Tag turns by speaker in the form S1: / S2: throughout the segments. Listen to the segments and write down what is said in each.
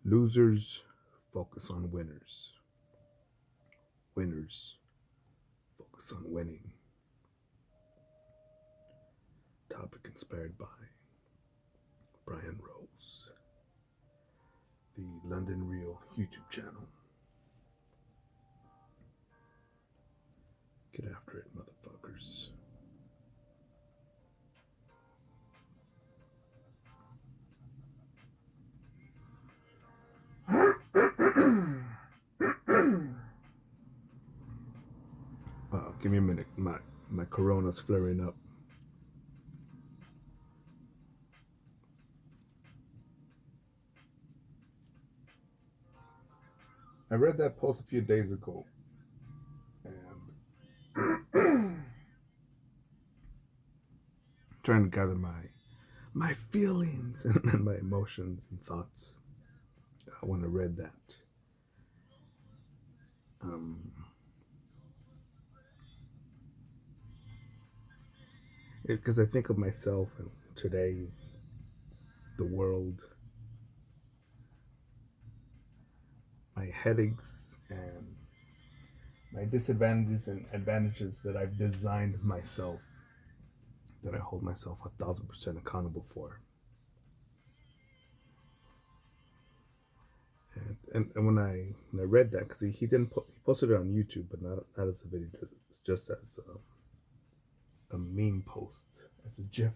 S1: Losers focus on winners. Winners focus on winning. Topic inspired by Brian Rose, the London Real YouTube channel. Get after it, motherfuckers. Give me a minute. My corona's flaring up. I read that post a few days ago, and trying to gather my feelings and my emotions and thoughts when I read that. Um, because I think of myself and today, the world, my headaches and my disadvantages and advantages that I've designed myself, that I hold myself 1,000% accountable for. And when I read that, because he didn't he posted it on YouTube, but not as a video, just as a meme post, as a GIF.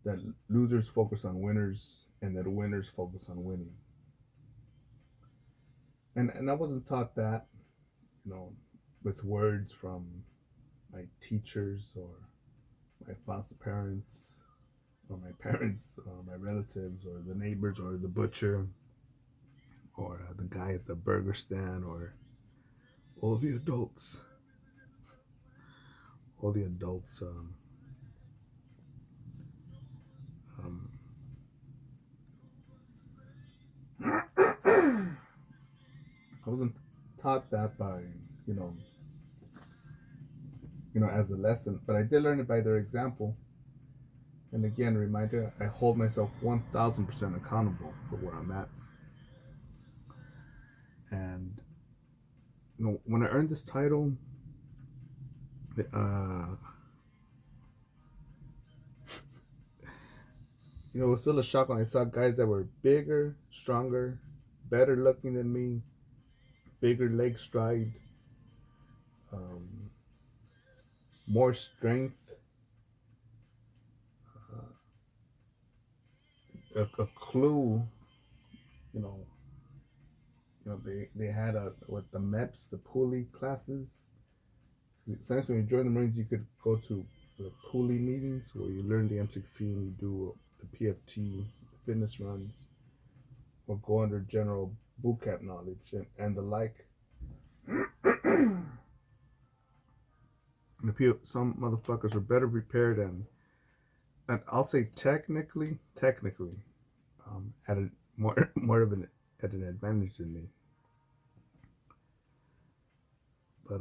S1: That losers focus on winners, and that winners focus on winning. And I wasn't taught that, you know, with words from my teachers or my foster parents or my parents or my relatives or the neighbors or the butcher or the guy at the burger stand or all the adults. All the adults. Um, I wasn't taught that by you know as a lesson, but I did learn it by their example. And again, reminder: I hold myself 1,000% accountable for where I'm at. And when I earned this title, uh, it was still a shock when I saw guys that were bigger, stronger, better looking than me, bigger leg stride, um, more strength, a clue. You know, they had with the MEPS, the pulley classes. Sometimes when you join the Marines, you could go to the pulley meetings where you learn the M16, you do the PFT, fitness runs, or go under general boot camp knowledge and the like. And some motherfuckers are better prepared and I'll say technically, at a more of an at an advantage than me. But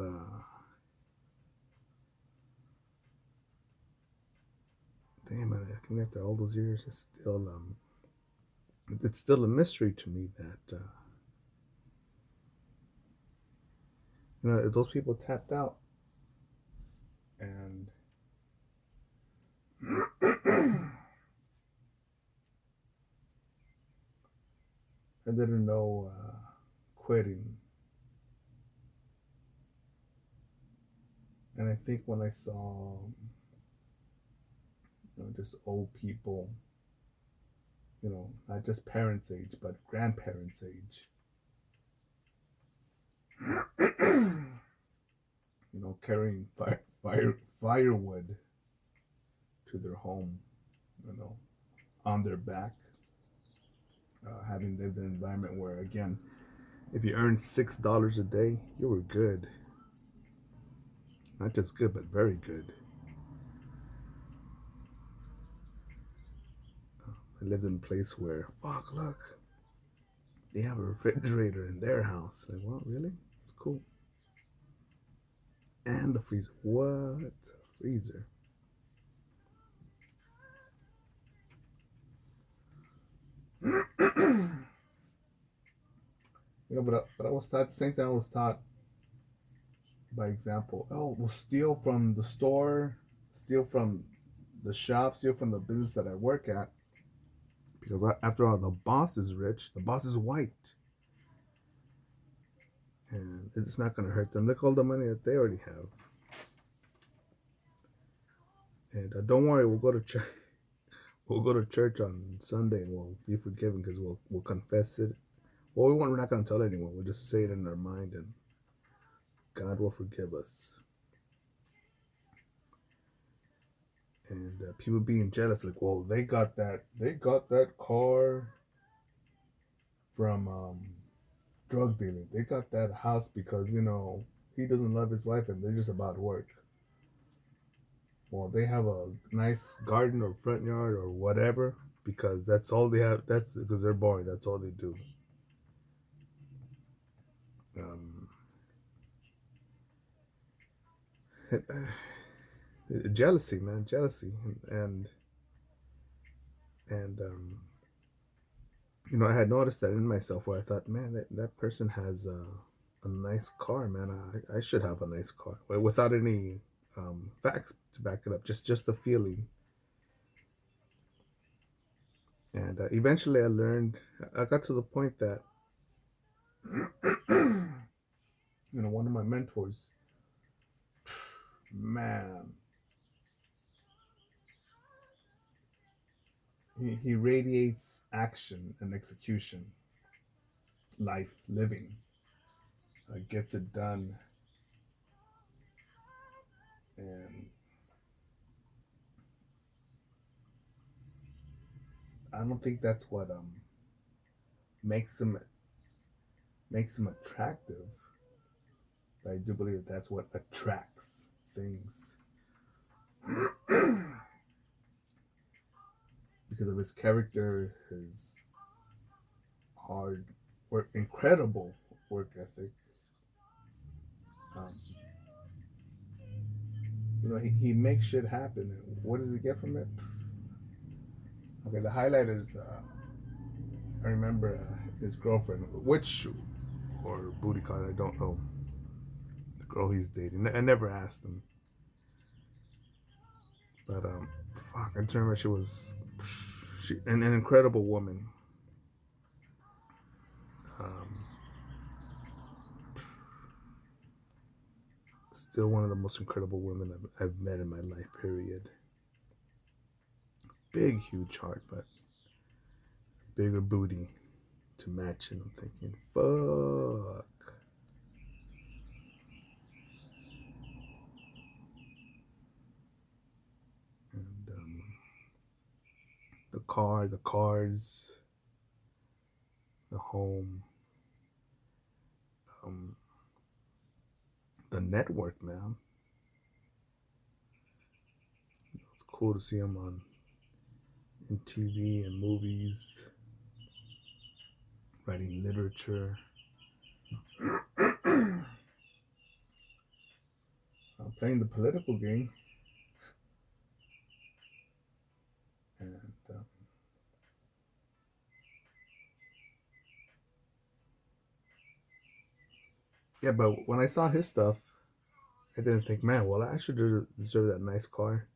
S1: damn it, coming after all those years, it's still a mystery to me that those people tapped out and I didn't know quitting. And I think when I saw just old people, not just parents' age but grandparents' age, carrying firewood to their home, you know, on their back, having lived in an environment where, again, if you earned $6 a day, you were good. Not just good, but very good. I lived in a place where, fuck, look, they have a refrigerator in their house. Like, what, really? It's cool. And the freezer. What? Freezer. But I was taught at the same time. I was taught by example. Oh, we'll steal from the store, steal from the shop, steal from the business that I work at, because after all, the boss is rich. The boss is white, and it's not going to hurt them. Look all the money that they already have. And don't worry, we'll go to church. We'll go to church on Sunday and we'll be forgiven because we'll confess it. Well, we're not going to tell anyone. We'll just say it in our mind, and God will forgive us. And people being jealous, like, well, they got that car from drug dealing. They got that house because he doesn't love his wife and they're just about work. Well, they have a nice garden or front yard or whatever because that's all they have. That's because they're boring. That's all they do. Um, Jealousy, man, jealousy, and I had noticed that in myself where I thought, man, that person has a nice car, man. I should have a nice car, without any facts to back it up, just the feeling. And eventually, I got to the point that one of my mentors, man, he radiates action and execution, life, living, gets it done, and I don't think that's what makes him makes him attractive. But I do believe that that's what attracts things because of his character, his hard work, incredible work ethic. Um, he makes shit happen. And what does he get from it? Okay, the highlight is I remember his girlfriend, which or booty call, I don't know. The girl he's dating. I never asked him, but fuck, I just remember she an incredible woman. Um, Still one of the most incredible women I've met in my life. Period. Big, huge heart, but bigger booty to match. And I'm thinking, fuck. And the car, the cars, the home, um, the network, man. It's cool to see him on in TV and movies, writing literature, playing the political game, and yeah. But when I saw his stuff, I didn't think, man, well, I should deserve that nice car.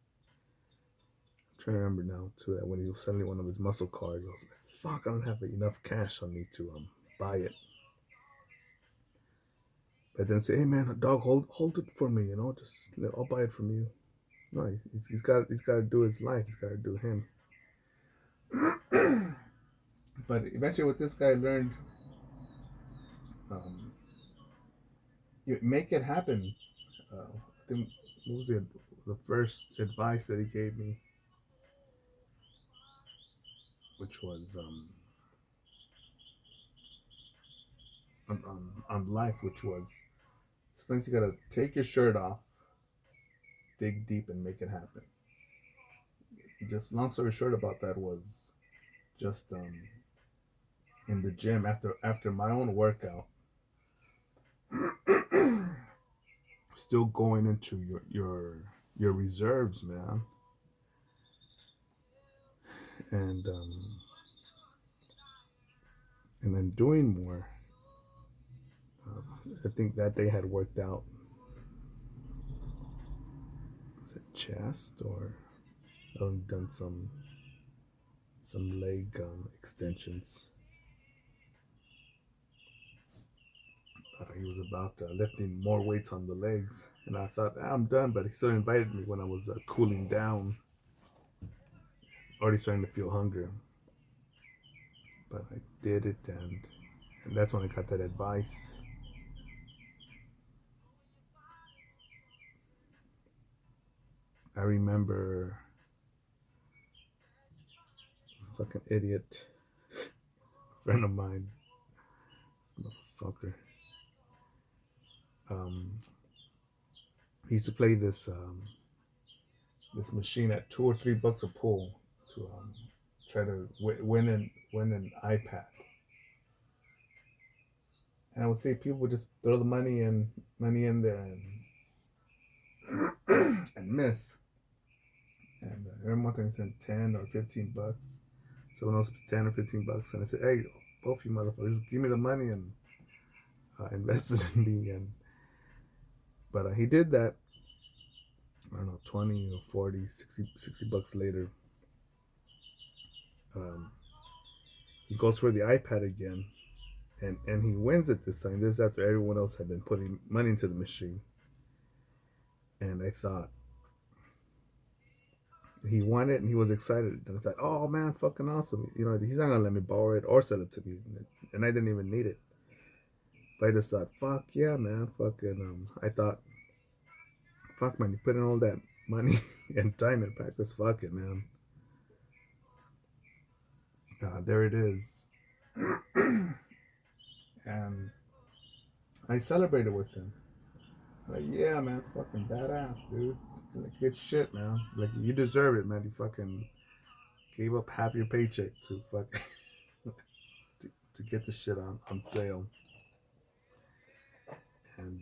S1: I'm trying to remember now too that when he was selling one of his muscle cars, I was like, fuck, I don't have enough cash on me to buy it. But then say, hey man, dog, hold it for me, just I'll buy it from you. No, he's got to do his life. He's got to do him. But eventually, what this guy learned, um, you make it happen. I think what was the first advice that he gave me, which was on life, which was sometimes you gotta take your shirt off, dig deep, and make it happen. Just long story short about that was just in the gym after my own workout, still going into your reserves, man, and and then doing more. I think that day had worked out. Was it chest or I've done some leg extensions. He was about lifting more weights on the legs, and I thought I'm done. But he still invited me when I was cooling down, already starting to feel hunger. But I did it, and that's when I got that advice. I remember this fucking idiot friend of mine, this motherfucker. Um, he used to play this machine at $2 or $3 a pull to try to win an iPad. And I would say people would just throw the money in there and miss. And every month I spent $10 or $15. Someone else 10 or $15, and I said, "Hey, both you motherfuckers, just give me the money and invest it in me." And but he did that. I don't know, 20 or 40, $60 later. Um, he goes for the iPad again, and he wins it this time. This is after everyone else had been putting money into the machine. And I thought he won it, and he was excited. And I thought, oh man, fucking awesome! You know, he's not gonna let me borrow it or sell it to me, and I didn't even need it. But I just thought, fuck yeah, man, fucking. I thought, fuck man, you put in all that money and time in practice, fuck it, man. There it is, and I celebrated with him. Like, yeah, man, it's fucking badass, dude. Like, good shit, man. Like, you deserve it, man. You fucking gave up half your paycheck to fucking to get the shit on sale. And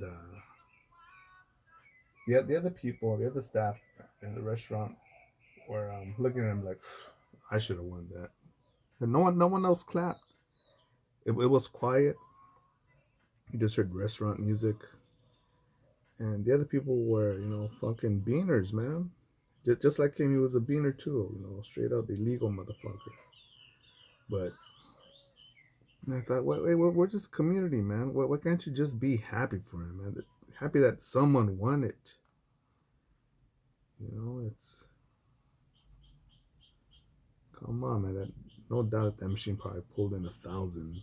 S1: the other people, the other staff in the restaurant were looking at him like, I should have won that. And no one else clapped. It was quiet. You just heard restaurant music, and the other people were, fucking beaners, man. Just like him, he was a beaner too, straight up illegal motherfucker. But I thought, wait, we're just community, man. Why can't you just be happy for him, man? Happy that someone won it. It's come on, man. That no doubt that machine probably pulled in 1,000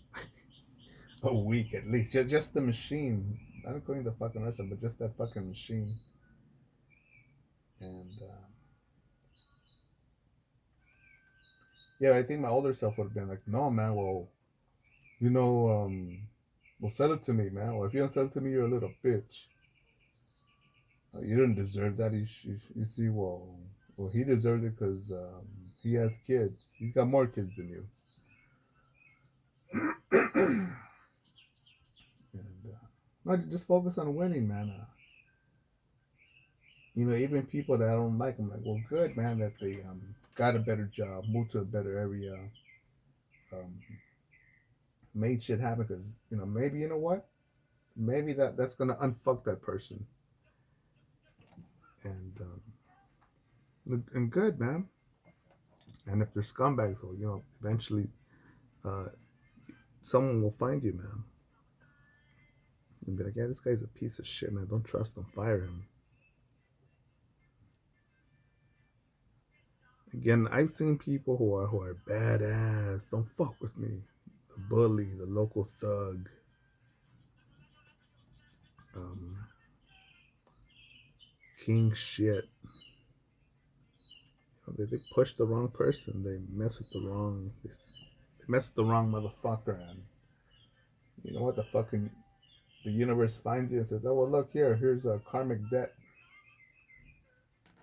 S1: a week at least. Just the machine, not including the fucking restaurant, but just that fucking machine. And yeah, I think my older self would have been like, no, man. Well, well, sell it to me, man. Well, if you don't sell it to me, you're a little bitch. You didn't deserve that. You see, well, he deserved it because he has kids. He's got more kids than you. And not just focus on winning, man. Even people that I don't like, I'm like, well, good, man, that they got a better job, moved to a better area, um, made shit happen. Because maybe what, maybe that's gonna unfuck that person. And good, man. And if they're scumbags, well, eventually, uh, someone will find you, man, and be like, yeah, this guy's a piece of shit, man. Don't trust him. Fire him. Again, I've seen people who are badass. Don't fuck with me. The bully, the local thug. Um, king shit. They push the wrong person. They mess with the wrong. They mess with the wrong motherfucker, and you know what? The universe finds you and says, "Oh well, look here. Here's a karmic debt."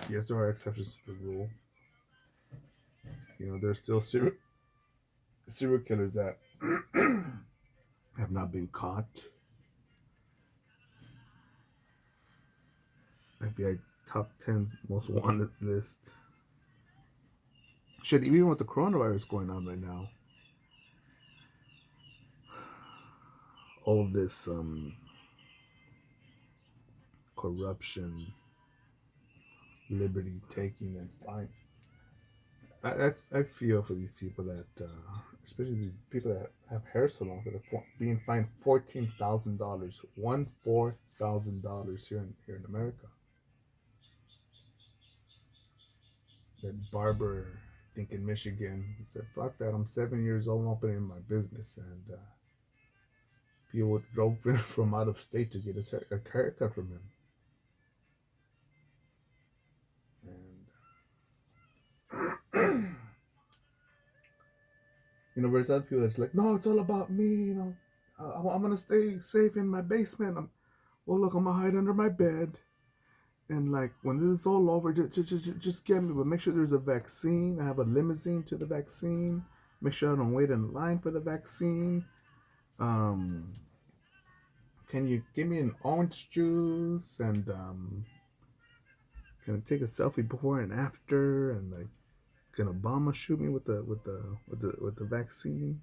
S1: Yes, there are exceptions to the rule. There's still serial killers that have not been caught. FBI top 10 most wanted list. Shit, even with the coronavirus going on right now, all of this corruption, liberty taking, and fine. I feel for these people that, especially these people that have hair salons that are being fined $14,000, $14,000 here in America. That barber, I think in Michigan, he said, "Fuck that! I'm 7 years old, I'm opening my business," and people would drove from out of state to get a haircut from him. And whereas other people, it's like, no, it's all about me. I'm gonna stay safe in my basement. Well, look, I'm gonna hide under my bed, and like when this is all over, just get me. But make sure there's a vaccine. I have a limousine to the vaccine. Make sure I don't wait in line for the vaccine. Um, can you give me an orange juice and can I take a selfie before and after? And like, can Obama shoot me with the vaccine?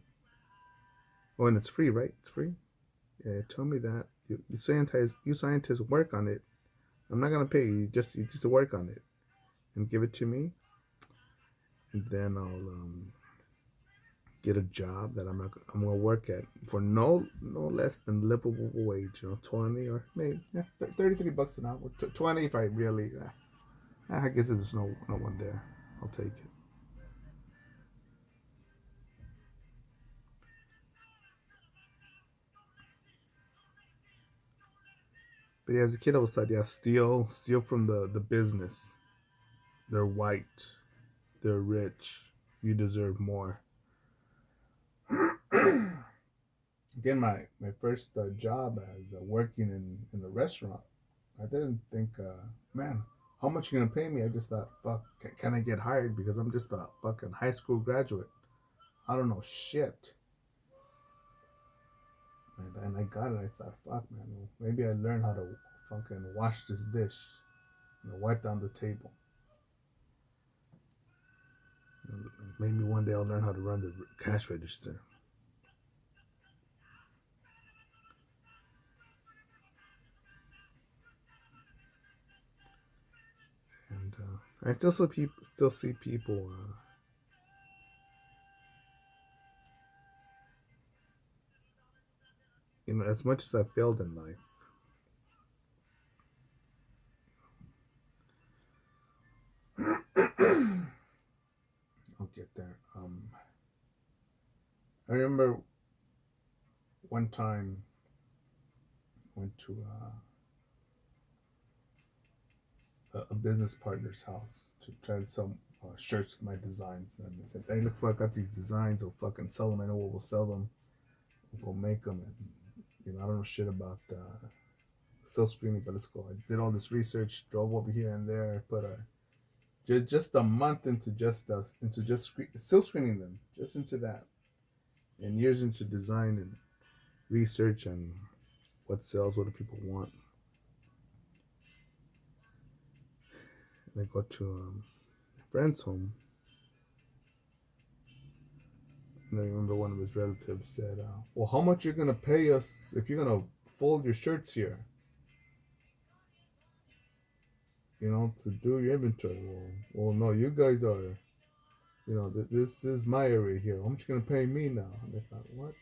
S1: Oh, and it's free, right? It's free. Yeah, tell me that. You scientists work on it. I'm not gonna pay you. You just work on it and give it to me, and then I'll get a job that I'm gonna work at for no less than livable wage. 20 or maybe, yeah, $33 an hour. 20 if I really. I guess there's no one there. I'll take it. But yeah, as a kid, I was taught, yeah, steal from the business. They're white. They're rich. You deserve more. Again, my first job as working in a restaurant, I didn't think, man, how much you gonna pay me? I just thought, fuck, can I get hired? Because I'm just a fucking high school graduate. I don't know shit. And I got it. I thought, fuck, man, well, maybe I learned how to fucking wash this dish, wipe down the table. Maybe one day I'll learn how to run the cash register. And I still see people. As much as I failed in life, I'll get there. I remember one time went to a business partner's house to try to sell shirts with my designs, and they said, "Hey, look, I got these designs. We'll fucking sell them. I know we'll sell them. We'll make them." And I don't know shit about still screening, but let's go. I did all this research, drove over here and there, put just a month into still screening them, just into that, and years into design and research and what sells, what do people want. And I got to a friend's home, and I remember one of his relatives said, "Well, how much you're gonna pay us if you're gonna fold your shirts here? To do your inventory." Well, no, you guys are. This is my area here. How much you gonna pay me now? And I thought, what?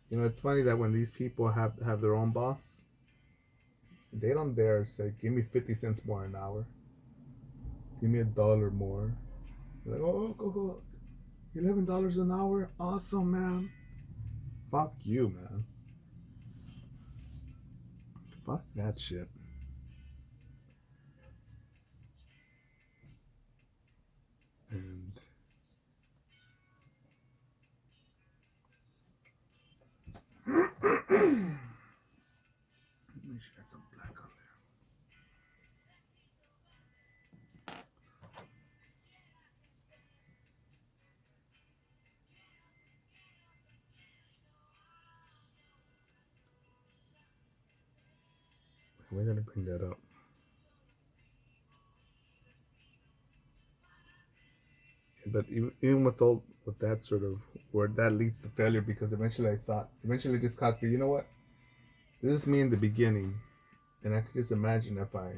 S1: It's funny that when these people have their own boss, they don't dare say, "Give me 50 cents more an hour. Give me $1 more." They're like, "Oh, go. $11 an hour. Awesome, man." Fuck you, man. Fuck that shit. And make sure got some black on there. We're gonna bring that up. but even with all with that sort of where that leads to failure, because eventually I just caught you know what, this is me in the beginning, and I could just imagine if I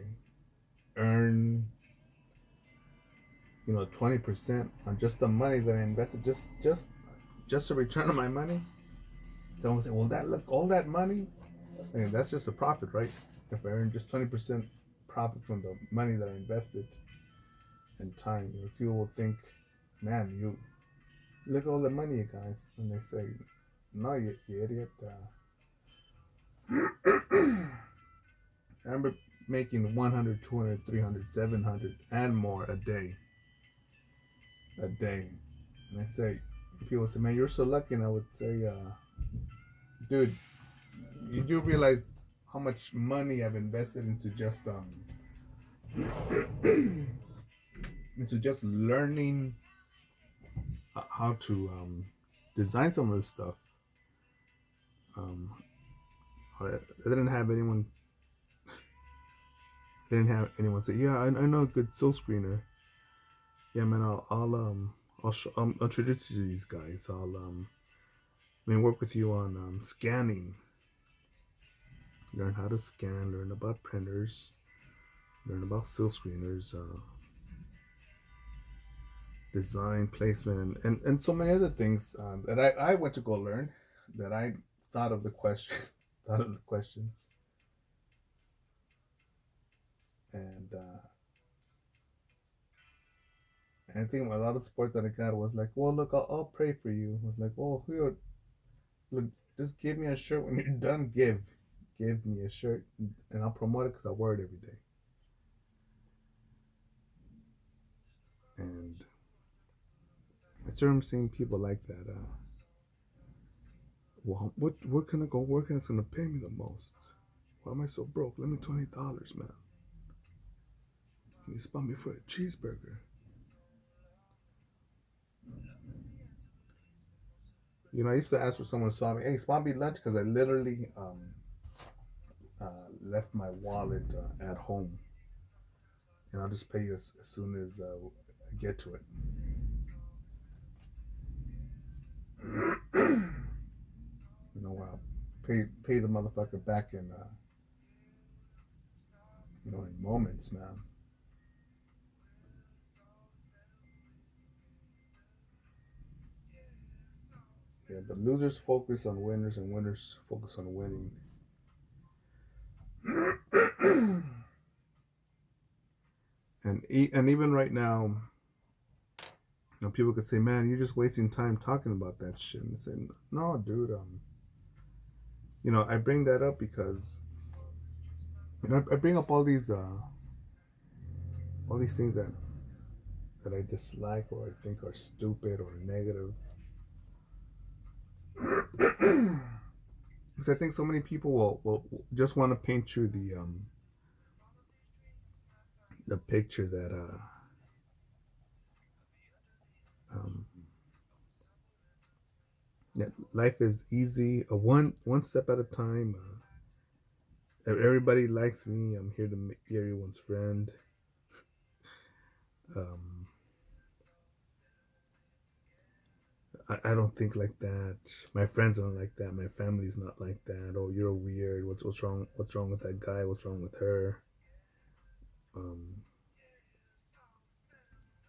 S1: earn 20% on just the money that I invested, just a return on my money. Someone say, well, that look all that money, I mean, that's just a profit, right? If I earn just 20% profit from the money that I invested in time, people will think, man, you look at all the money you got, and they say, no, you idiot. I remember making 100, 200, 300, 700, and more a day. And I say, people say, man, you're so lucky. And I would say, dude, you do realize how much money I've invested into just learning how to design some of this stuff. Um, I didn't have anyone say, yeah, I know a good silk screener. Yeah, man, I'll introduce you to these guys. Work with you on scanning, learn how to scan, learn about printers, learn about silk screeners, design, placement, and so many other things that I went to go learn, that I thought of the question, thought of the questions, and I think a lot of support that I got was like, well, look, I'll pray for you. I was like, well, look, just give me a shirt when you're done. Give me a shirt, and I'll promote it because I wear it every day. And I started seeing people like that. Well, what can I go work at that's gonna pay me the most? Why am I so broke? Let me $20, man. Can you spot me for a cheeseburger? I used to ask for someone to saw me, hey, spot me lunch, because I literally left my wallet at home, and I'll just pay you as soon as I get to it. Pay the motherfucker back in moments, man. Yeah, but losers focus on winners, and winners focus on winning. And even right now, people could say, "Man, you're just wasting time talking about that shit." And say, "No, dude. I bring that up because I bring up all these things that I dislike or I think are stupid or negative." Because I think so many people will just want to paint you the picture that um, that life is easy, one step at a time. Everybody likes me. I'm here to be everyone's friend. Um, I don't think like that. My friends aren't like that. My family's not like that. Oh, you're weird. What's wrong? What's wrong with that guy? What's wrong with her? Um,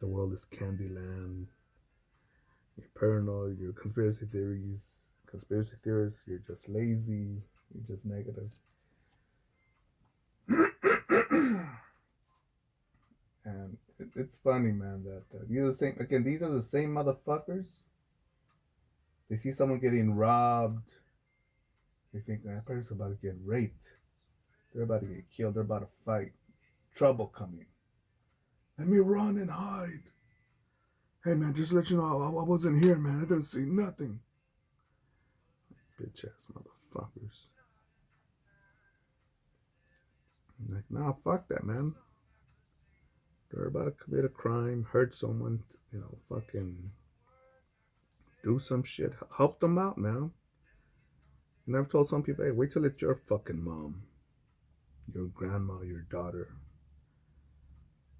S1: the world is Candyland. You're paranoid. You're conspiracy theorists. You're just lazy. You're just negative. And it's funny, man, that these are the same motherfuckers. They see someone getting robbed. They think that person's about to get raped. They're about to get killed. They're about to fight. Trouble coming. Let me run and hide. Hey, man, just to let you know, I wasn't here, man. I didn't see nothing. Bitch ass motherfuckers. I'm like, nah, fuck that, man. They're about to commit a crime, hurt someone, fucking do some shit. Help them out, man. And I've told some people, hey, wait till it's your fucking mom, your grandma, your daughter.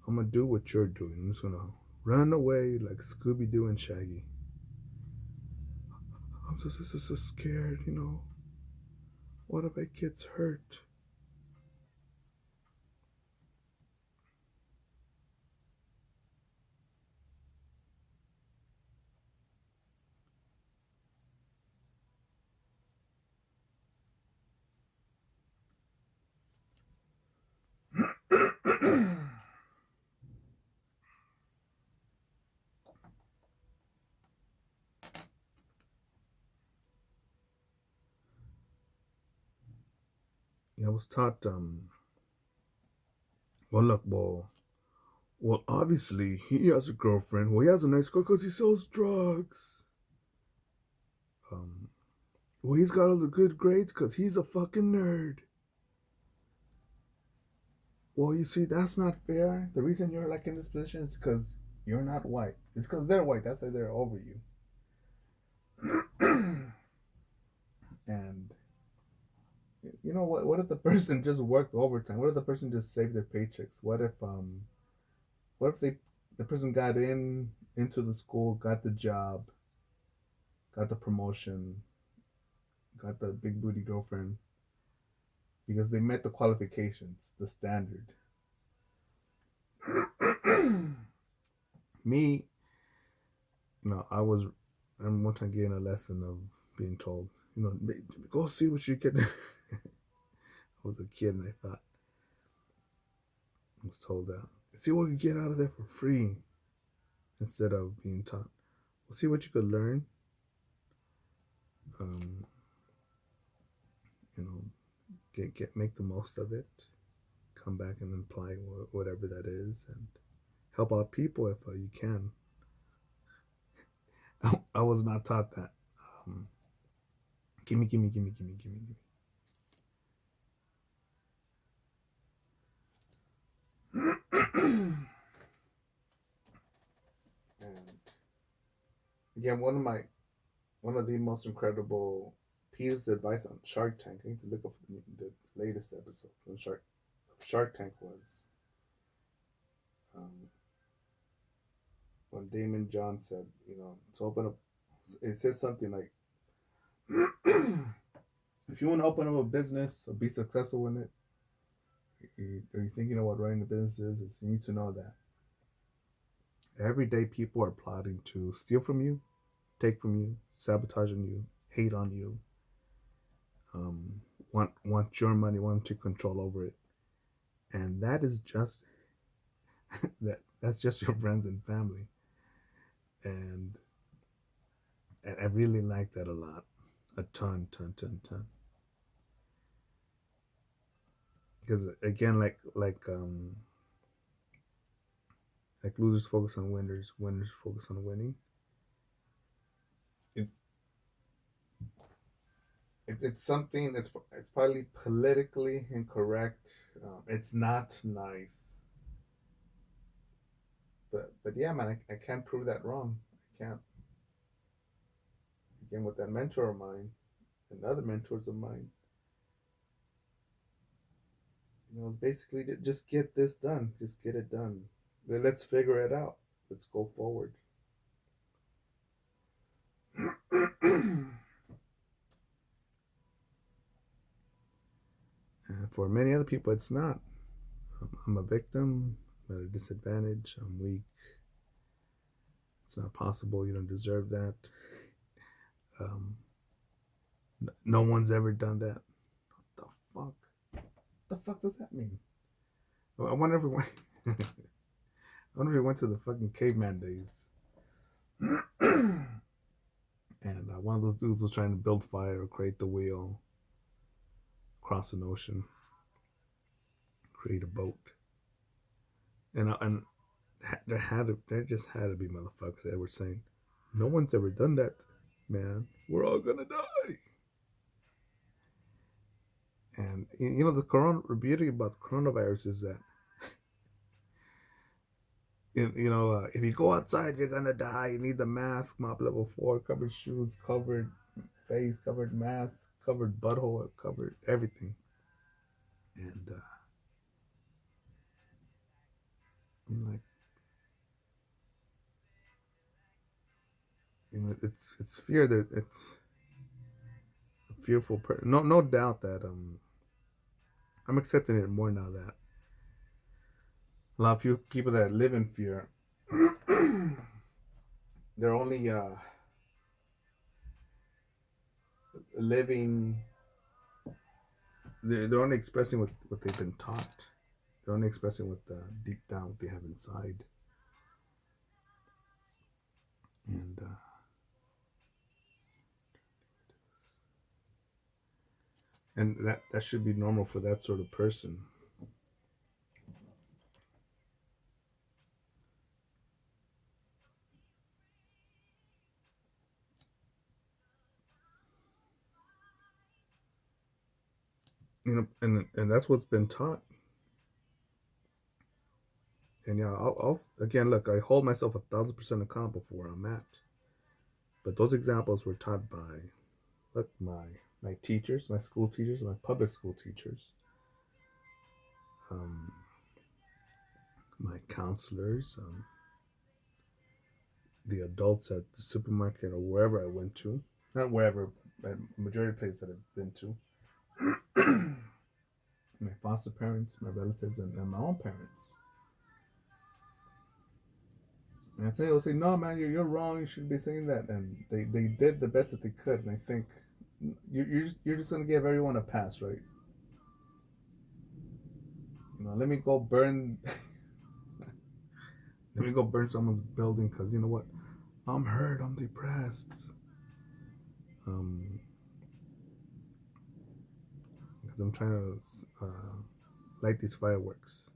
S1: I'm gonna do what you're doing. I'm just gonna run away like Scooby Doo and Shaggy. I'm so scared, you know. What if I gets hurt? Yeah, I was taught, well, look, well, obviously he has a girlfriend. Well, he has a nice girl because he sells drugs. Um, well, he's got all the good grades because he's a fucking nerd. Well, you see, that's not fair. The reason you're like in this position is because you're not white. It's because they're white. That's why they're over you. And you know what? What if the person just worked overtime? What if the person just saved their paychecks? What if the person got into the school, got the job, got the promotion, got the big booty girlfriend because they met the qualifications, the standard. Me, I'm one time getting a lesson of being told, go see what you get. I was a kid and I was told that. See what you get out of there for free instead of being taught. We'll see what you could learn. Um, you know, make the most of it. Come back and apply whatever that is, and help out people if you can. I was not taught that. Um, gimme, gimme, gimme, gimme, gimme, gimme. And again, one of the most incredible pieces of advice on Shark Tank. I need to look up the latest episodes on Shark Tank was um, when Damon John said, to open up. It says something like, if you want to open up a business or be successful in it, or you're thinking of what running a business is you need to know that every day people are plotting to steal from you, take from you, sabotage on you, hate on you, um, want your money, want to control over it, and that is just that's just your friends and family, and and I really like that a lot, a ton, because again, like losers focus on winners, winners focus on winning. It, it's something it's probably politically incorrect. It's not nice, but yeah, man, I can't prove that wrong. I can't. Again, with that mentor of mine and other mentors of mine, it's basically just get this done, just get it done. Let's figure it out. Let's go forward. And for many other people, it's not. I'm a victim. I'm at a disadvantage. I'm weak. It's not possible. You don't deserve that. Um, no one's ever done that. What the fuck? What the fuck does that mean? I wonder if we went. I wonder if we went to the fucking caveman days. And one of those dudes was trying to build fire or create the wheel, cross an ocean, create a boat, and there just had to be motherfuckers that were saying, "No one's ever done that, man. We're all gonna die." And the beauty about coronavirus is that if you go outside, you're gonna die. You need the mask, mop level 4, covered shoes, covered face, covered mask, covered butthole, covered everything. And I'm like, it's fear that it's a fearful no doubt that I'm accepting it more now that a lot of people that live in fear, they're only living, they're only expressing what they've been taught. They're only expressing what deep down what they have inside, and that should be normal for that sort of person. And that's what's been taught. And yeah, I'll again look. I hold myself 1,000% accountable for where I'm at. But those examples were taught by, look, my teachers, my school teachers, my public school teachers, um, my counselors, the adults at the supermarket or wherever I went to. Not wherever, but majority of places that I've been to. My foster parents, my relatives, and my own parents. And I will say, no, man, you're wrong. You shouldn't be saying that. And they did the best that they could. And I think you're just gonna give everyone a pass, right? Let me go burn. Let me go burn someone's building because you know what? I'm hurt. I'm depressed. Because I'm trying to light these fireworks.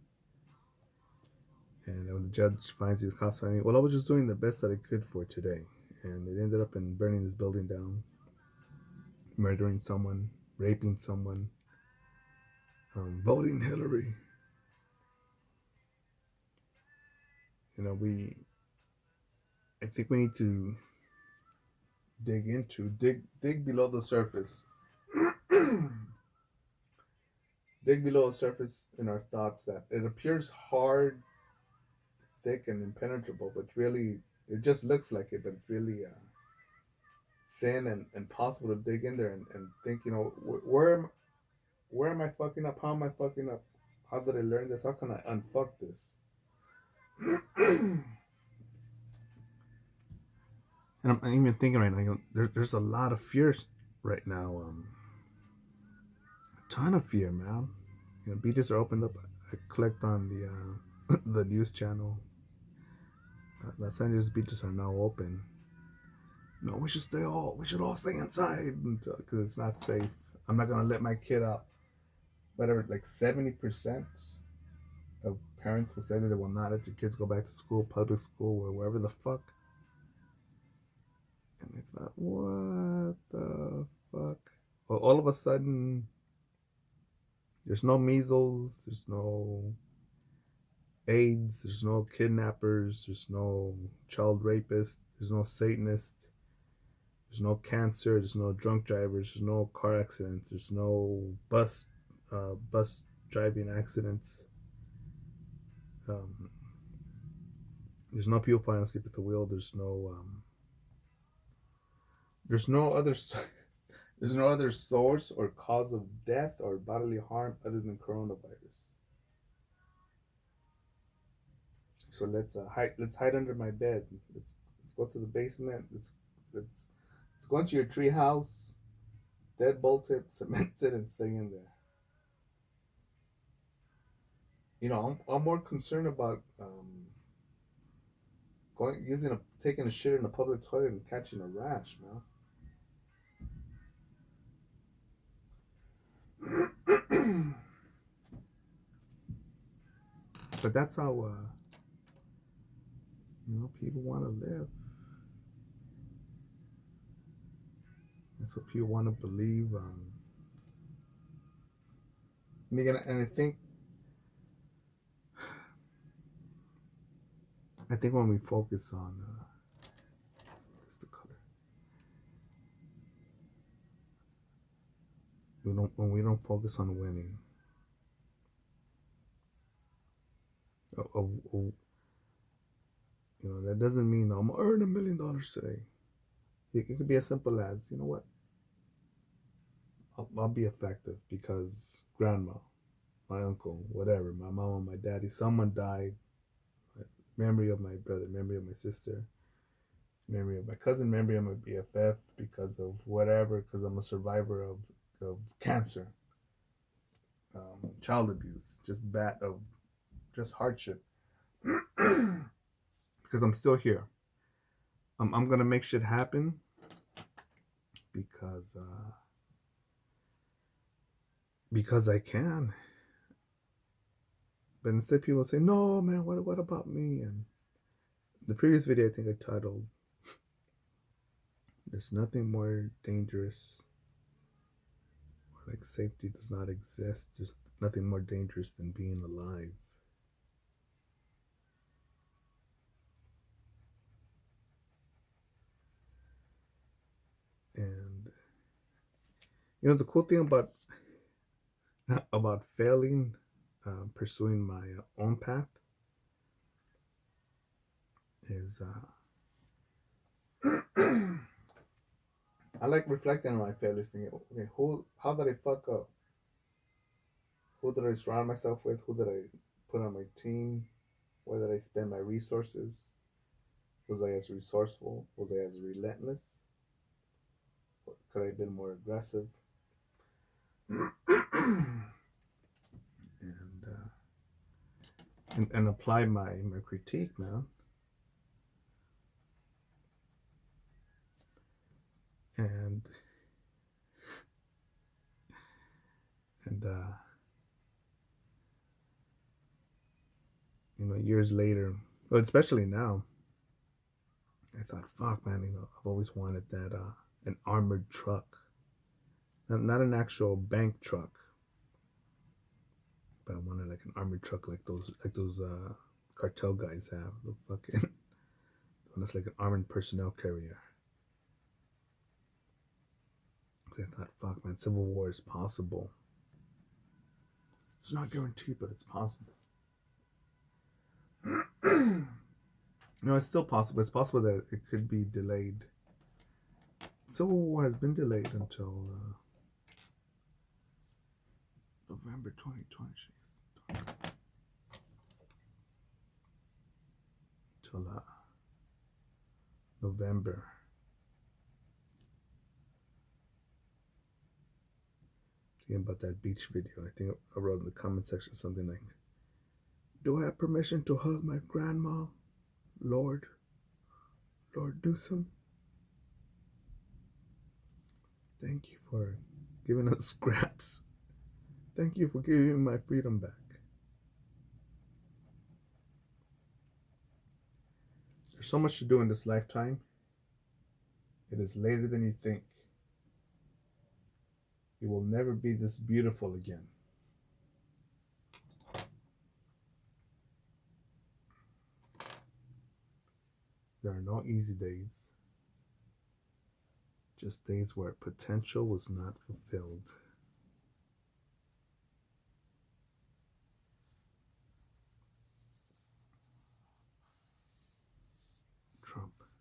S1: And when the judge finds you classifying me, well, I was just doing the best that I could for today. And it ended up in burning this building down, murdering someone, raping someone, voting Hillary. I think we need to dig below the surface, dig below the surface in our thoughts that it appears hard, thick, and impenetrable, but really, it just looks like it, but it's really thin and possible to dig in there and think, where am I fucking up? How am I fucking up? How did I learn this? How can I unfuck this? And I'm even thinking right now, there's a lot of fears right now. A ton of fear, man. Beaches are opened up. I clicked on the the news channel. Los Angeles beaches are now open. No, we should all stay inside because it's not safe. I'm not gonna let my kid out. Whatever, like 70% of parents will say that they will not let their kids go back to school, public school, or wherever the fuck. And I thought, what the fuck? Well, all of a sudden, there's no measles, there's no AIDS, there's no kidnappers, there's no child rapists, there's no Satanists, there's no cancer, there's no drunk drivers, there's no car accidents, there's no bus driving accidents. There's no people falling asleep at the wheel. There's no other there's no other source or cause of death or bodily harm other than coronavirus. So let's hide under my bed. Let's go to the basement. Let's go into your tree house, dead bolted, cemented, and stay in there. I'm more concerned about taking a shit in a public toilet and catching a rash, man. But that's how people want to live. That's what people want to believe. And again, and I think when we focus on just the color, when we don't focus on winning, that doesn't mean I'm gonna earn $1 million today. It could be as simple as, you know what, I'll be effective because grandma, my uncle, whatever, my mama, my daddy, someone died. Memory of my brother, memory of my sister, memory of my cousin, memory of my BFF because of whatever, because I'm a survivor of cancer, child abuse, just hardship. Because I'm still here. I'm gonna make shit happen because because I can. But instead, people say, "No, man, what about me?" And the previous video, I think I titled, "There's nothing more dangerous, or like safety does not exist. There's nothing more dangerous than being alive." And the cool thing about failing, pursuing my own path is I like reflecting on my failures, thinking, okay, how did I fuck up? Who did I surround myself with? Who did I put on my team? Where did I spend my resources? Was I as resourceful? Was I as relentless? Could I have been more aggressive? and and apply my critique, man. And and years later, but especially now, I thought, fuck, man, I've always wanted that an armored truck, not an actual bank truck, but I wanted like an armored truck like those cartel guys have. The fucking one that's like an armored personnel carrier. I thought, fuck, man, civil war is possible. It's not guaranteed, but it's possible. It's still possible. It's possible that it could be delayed. Civil war has been delayed until November 2020. Till November. Thinking about that beach video, I think I wrote in the comment section something like, "Do I have permission to hug my grandma? Lord Newsom, thank you for giving us scraps. Thank you for giving my freedom back." There's so much to do in this lifetime. It is later than you think. You will never be this beautiful again. There are no easy days, just days where potential was not fulfilled.